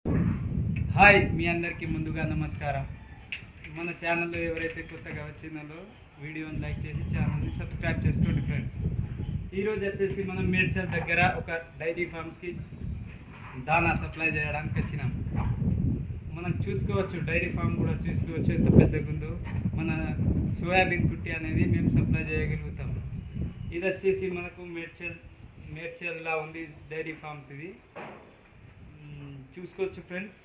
Hi మీ అందరికీ ముందుగా నమస్కారం. మన ఛానల్లో ఎవరైతే కొత్తగా వచ్చిందో వీడియోని లైక్ చేసి ఛానల్ని సబ్స్క్రైబ్ చేసుకోండి ఫ్రెండ్స్. ఈరోజు వచ్చేసి మనం మేడ్చల్ దగ్గర ఒక డైరీ ఫార్మ్స్కి దానా సప్లై చేయడానికి వచ్చినాం. మనం చూసుకోవచ్చు, డైరీ ఫామ్ కూడా చూసుకోవచ్చు ఎంత పెద్దగా ఉందో. మన సోయాబీన్ కుట్టి అనేది మేము సప్లై చేయగలుగుతాం. ఇది వచ్చేసి మనకు మేడ్చల్లా ఉంది డైరీ ఫార్మ్స్. ఇది చూసుకోవచ్చు ఫ్రెండ్స్.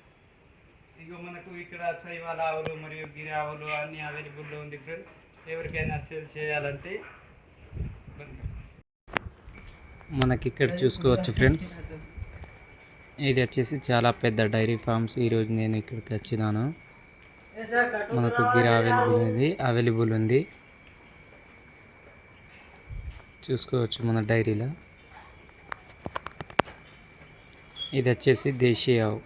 ఇగో మనకు ఇక్కడ శైవాల ఆవులు మరియు గిరి ఆవులు అన్నీ అవైలబుల్లో ఉంది ఫ్రెండ్స్. ఎవరికైనా సేల్ చేయాలంటే మనకి ఇక్కడ చూసుకోవచ్చు ఫ్రెండ్స్. ఇది వచ్చేసి చాలా పెద్ద డైరీ ఫార్మ్స్. ఈరోజు నేను ఇక్కడికి వచ్చినాను. మనకు గిరి అవైలబుల్ ఉంది చూసుకోవచ్చు మన డైరీలో. ఇది వచ్చేసి దేశీయ ఆవు,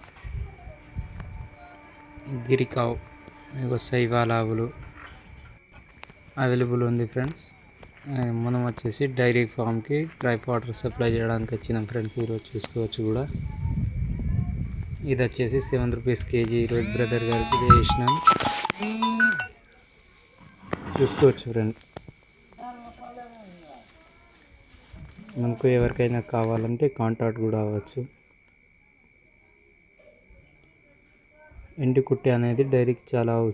గిరికావు, మీకు శైవాల ఆవులు అవైలబుల్ ఉంది ఫ్రెండ్స్. మనం వచ్చేసి డైరీ ఫామ్కి డ్రై వాటర్ సప్లై చేయడానికి వచ్చినాం ఫ్రెండ్స్. ఈరోజు చూసుకోవచ్చు కూడా. ఇది వచ్చేసి 7 రూపీస్ కేజీ. ఈరోజు బ్రదర్ గారికి చేసినాం చూసుకోవచ్చు ఫ్రెండ్స్. మనకు ఎవరికైనా కావాలంటే కాంటాక్ట్ కూడా అవ్వచ్చు. ఎండు కుట్టి అనేది డైరీకి చాలా అవసరం.